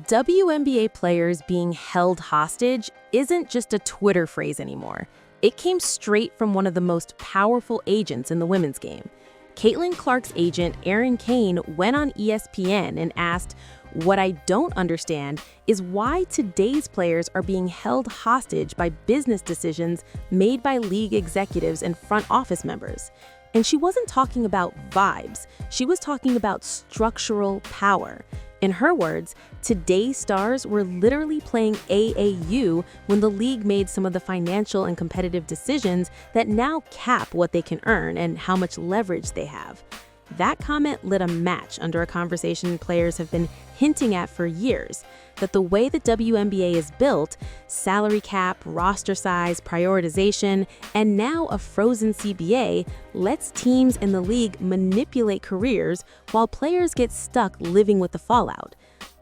WNBA players being held hostage isn't just a Twitter phrase anymore. It came straight from one of the most powerful agents in the women's game. Caitlin Clark's agent, Erin Kane, went on ESPN and asked, "What I don't understand is why today's players are being held hostage by business decisions made by league executives and front office members." And she wasn't talking about vibes. She was talking about structural power. In her words, today's stars were literally playing AAU when the league made some of the financial and competitive decisions that now cap what they can earn and how much leverage they have. That comment lit a match under a conversation players have been hinting at for years, that the way the WNBA is built, salary cap, roster size, prioritization, and now a frozen CBA, lets teams in the league manipulate careers while players get stuck living with the fallout.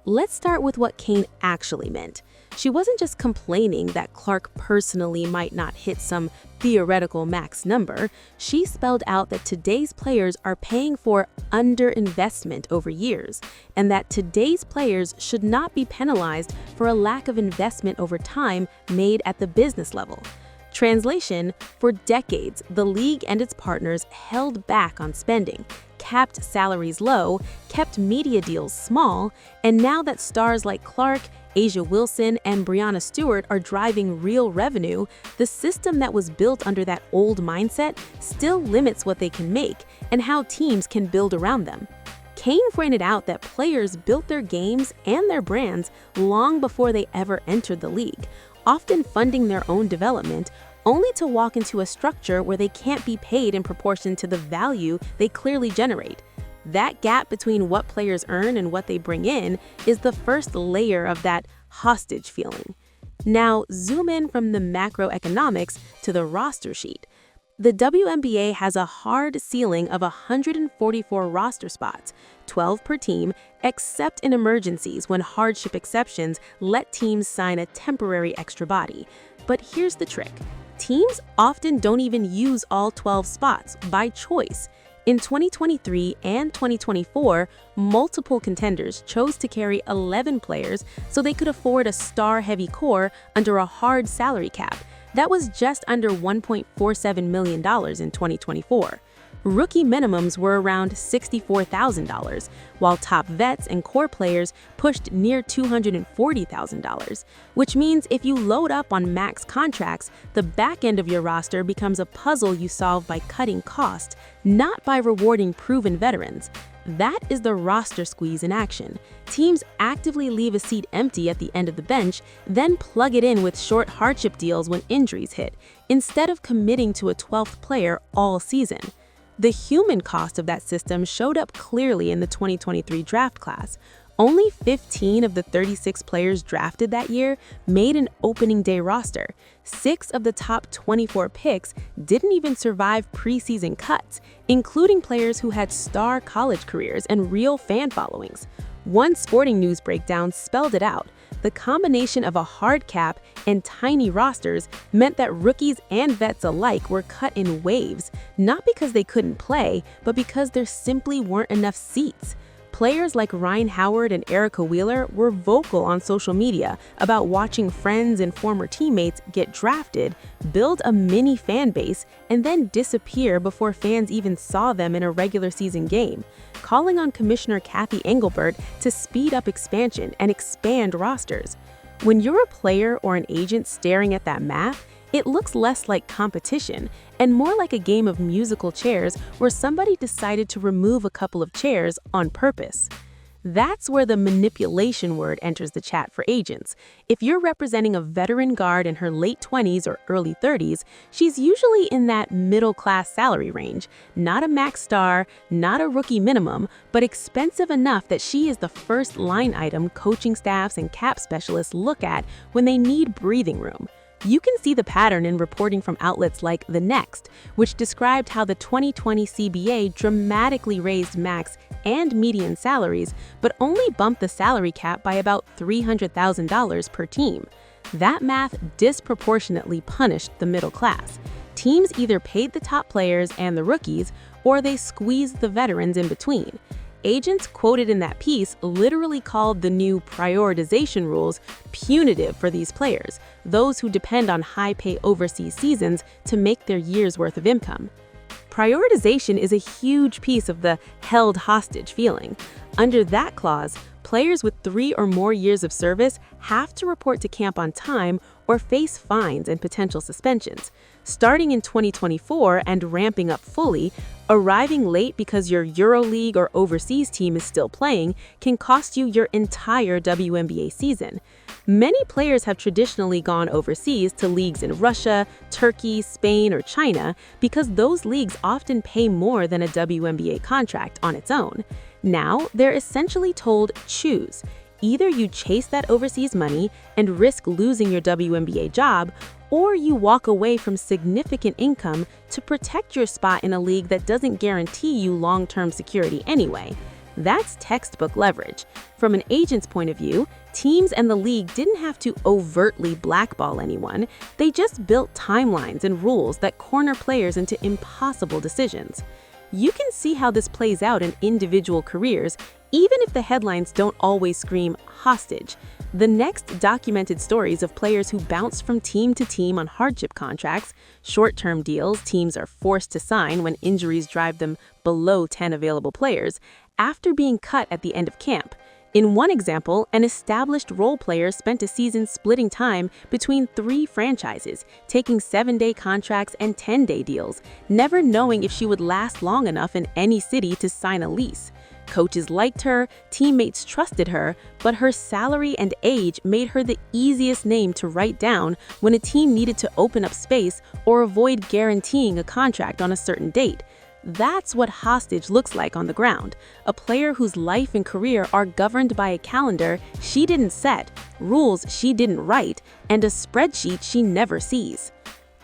Let's start with what Kane actually meant. She wasn't just complaining that Clark personally might not hit some theoretical max number. She spelled out that today's players are paying for underinvestment over years, and that today's players should not be penalized for a lack of investment over time made at the business level. Translation: for decades, the league and its partners held back on spending, capped salaries low, kept media deals small, and now that stars like Clark, A'ja Wilson, and Breanna Stewart are driving real revenue, the system that was built under that old mindset still limits what they can make and how teams can build around them. Kane pointed out that players built their games and their brands long before they ever entered the league, often funding their own development, only to walk into a structure where they can't be paid in proportion to the value they clearly generate. That gap between what players earn and what they bring in is the first layer of that hostage feeling. Now, zoom in from the macroeconomics to the roster sheet. The WNBA has a hard ceiling of 144 roster spots, 12 per team, except in emergencies when hardship exceptions let teams sign a temporary extra body. But here's the trick. Teams often don't even use all 12 spots by choice. In 2023 and 2024, multiple contenders chose to carry 11 players so they could afford a star-heavy core under a hard salary cap. That was just under $1.47 million in 2024. Rookie minimums were around $64,000, while top vets and core players pushed near $240,000, which means if you load up on max contracts, the back end of your roster becomes a puzzle you solve by cutting cost, not by rewarding proven veterans. That is the roster squeeze in action. Teams actively leave a seat empty at the end of the bench, then plug it in with short hardship deals when injuries hit, instead of committing to a 12th player all season. The human cost of that system showed up clearly in the 2023 draft class. Only 15 of the 36 players drafted that year made an opening day roster. 6 of the top 24 picks didn't even survive preseason cuts, including players who had star college careers and real fan followings. One Sporting News breakdown spelled it out. The combination of a hard cap and tiny rosters meant that rookies and vets alike were cut in waves, not because they couldn't play, but because there simply weren't enough seats. Players like Ryan Howard and Erica Wheeler were vocal on social media about watching friends and former teammates get drafted, build a mini fan base, and then disappear before fans even saw them in a regular season game, calling on Commissioner Kathy Engelbert to speed up expansion and expand rosters. When you're a player or an agent staring at that math, it looks less like competition and more like a game of musical chairs where somebody decided to remove a couple of chairs on purpose. That's where the manipulation word enters the chat for agents. If you're representing a veteran guard in her late 20s or early 30s, she's usually in that middle-class salary range. Not a max star, not a rookie minimum, but expensive enough that she is the first line item coaching staffs and cap specialists look at when they need breathing room. You can see the pattern in reporting from outlets like The Next, which described how the 2020 CBA dramatically raised max and median salaries, but only bumped the salary cap by about $300,000 per team. That math disproportionately punished the middle class. Teams either paid the top players and the rookies, or they squeezed the veterans in between. Agents quoted in that piece literally called the new prioritization rules punitive for these players, those who depend on high-pay overseas seasons to make their year's worth of income. Prioritization is a huge piece of the held hostage feeling. Under that clause, players with 3 or more years of service have to report to camp on time or face fines and potential suspensions. Starting in 2024 and ramping up fully, arriving late because your EuroLeague or overseas team is still playing can cost you your entire WNBA season. Many players have traditionally gone overseas to leagues in Russia, Turkey, Spain, or China because those leagues often pay more than a WNBA contract on its own. Now, they're essentially told, choose. Either you chase that overseas money and risk losing your WNBA job, or you walk away from significant income to protect your spot in a league that doesn't guarantee you long-term security anyway. That's textbook leverage. From an agent's point of view, teams and the league didn't have to overtly blackball anyone. They just built timelines and rules that corner players into impossible decisions. You can see how this plays out in individual careers, even if the headlines don't always scream hostage. The next documented stories of players who bounce from team to team on hardship contracts, short-term deals teams are forced to sign when injuries drive them below 10 available players, after being cut at the end of camp. In one example, an established role player spent a season splitting time between 3 franchises, taking 7-day contracts and 10-day deals, never knowing if she would last long enough in any city to sign a lease. Coaches liked her, teammates trusted her, but her salary and age made her the easiest name to write down when a team needed to open up space or avoid guaranteeing a contract on a certain date. That's what hostage looks like on the ground, a player whose life and career are governed by a calendar she didn't set, rules she didn't write, and a spreadsheet she never sees.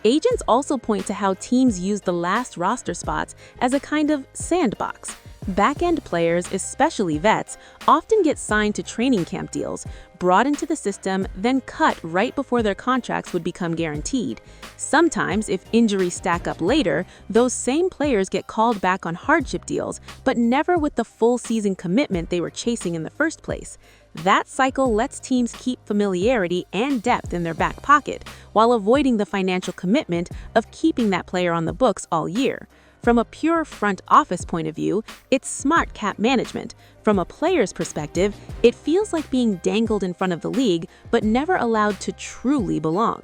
Agents also point to how teams use the last roster spots as a kind of sandbox. Back-end players, especially vets, often get signed to training camp deals, brought into the system, then cut right before their contracts would become guaranteed. Sometimes, if injuries stack up later, those same players get called back on hardship deals, but never with the full season commitment they were chasing in the first place. That cycle lets teams keep familiarity and depth in their back pocket, while avoiding the financial commitment of keeping that player on the books all year. From a pure front office point of view, it's smart cap management. From a player's perspective, it feels like being dangled in front of the league, but never allowed to truly belong.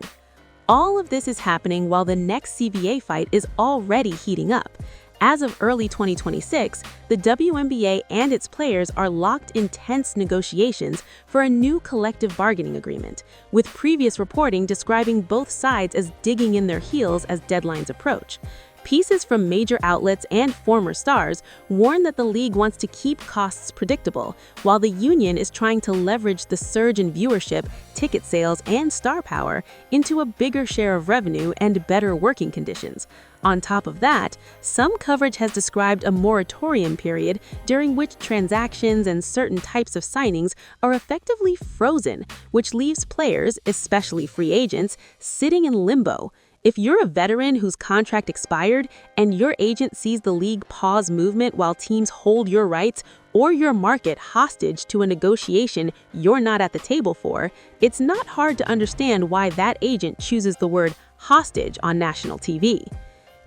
All of this is happening while the next CBA fight is already heating up. As of early 2026, the WNBA and its players are locked in tense negotiations for a new collective bargaining agreement, with previous reporting describing both sides as digging in their heels as deadlines approach. Pieces from major outlets and former stars warn that the league wants to keep costs predictable, while the union is trying to leverage the surge in viewership, ticket sales, and star power into a bigger share of revenue and better working conditions. On top of that, some coverage has described a moratorium period during which transactions and certain types of signings are effectively frozen, which leaves players, especially free agents, sitting in limbo. If you're a veteran whose contract expired and your agent sees the league pause movement while teams hold your rights or your market hostage to a negotiation you're not at the table for, it's not hard to understand why that agent chooses the word hostage on national TV.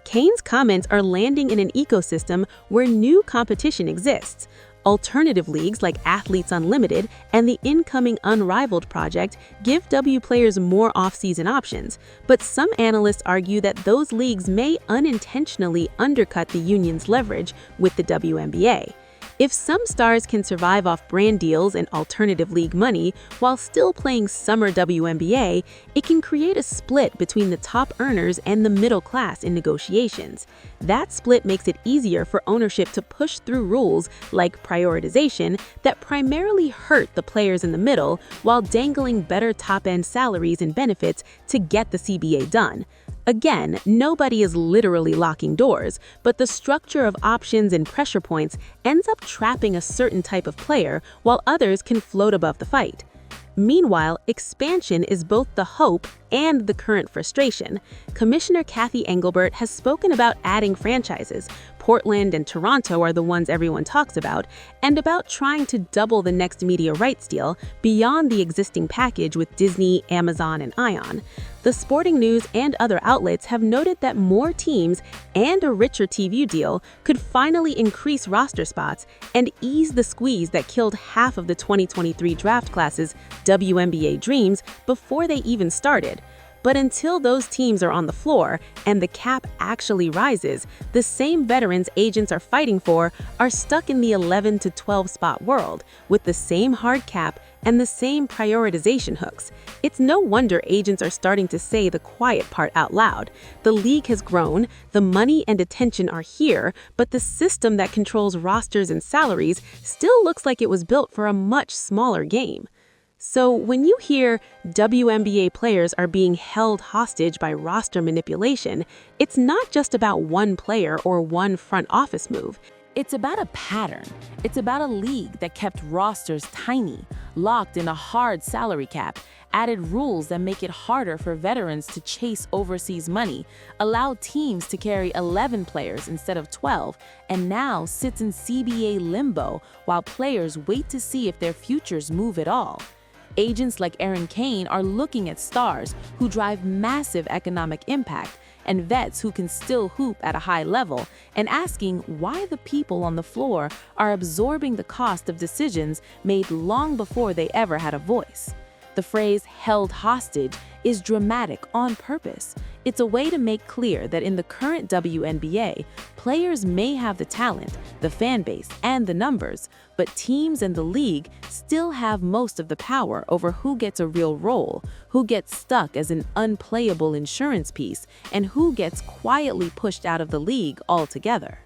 Kane's comments are landing in an ecosystem where new competition exists. Alternative leagues like Athletes Unlimited and the incoming Unrivaled project give W players more off-season options, but some analysts argue that those leagues may unintentionally undercut the union's leverage with the WNBA. If some stars can survive off brand deals and alternative league money while still playing summer WNBA, it can create a split between the top earners and the middle class in negotiations. That split makes it easier for ownership to push through rules like prioritization that primarily hurt the players in the middle while dangling better top-end salaries and benefits to get the CBA done. Again, nobody is literally locking doors, but the structure of options and pressure points ends up trapping a certain type of player while others can float above the fight. Meanwhile, expansion is both the hope and the current frustration. Commissioner Kathy Engelbert has spoken about adding franchises, Portland and Toronto are the ones everyone talks about, and about trying to double the next media rights deal beyond the existing package with Disney, Amazon, and Ion. The Sporting News and other outlets have noted that more teams and a richer TV deal could finally increase roster spots and ease the squeeze that killed half of the 2023 draft class's WNBA dreams before they even started. But until those teams are on the floor and the cap actually rises, the same veterans agents are fighting for are stuck in the 11 to 12 spot world with the same hard cap and the same prioritization hooks. It's no wonder agents are starting to say the quiet part out loud. The league has grown, the money and attention are here, but the system that controls rosters and salaries still looks like it was built for a much smaller game. So when you hear WNBA players are being held hostage by roster manipulation, it's not just about one player or one front office move. It's about a pattern. It's about a league that kept rosters tiny, locked in a hard salary cap, added rules that make it harder for veterans to chase overseas money, allowed teams to carry 11 players instead of 12, and now sits in CBA limbo while players wait to see if their futures move at all. Agents like Erin Kane are looking at stars who drive massive economic impact and vets who can still hoop at a high level and asking why the people on the floor are absorbing the cost of decisions made long before they ever had a voice. The phrase "held hostage" is dramatic on purpose. It's a way to make clear that in the current WNBA, players may have the talent, the fan base, and the numbers, but teams and the league still have most of the power over who gets a real role, who gets stuck as an unplayable insurance piece, and who gets quietly pushed out of the league altogether.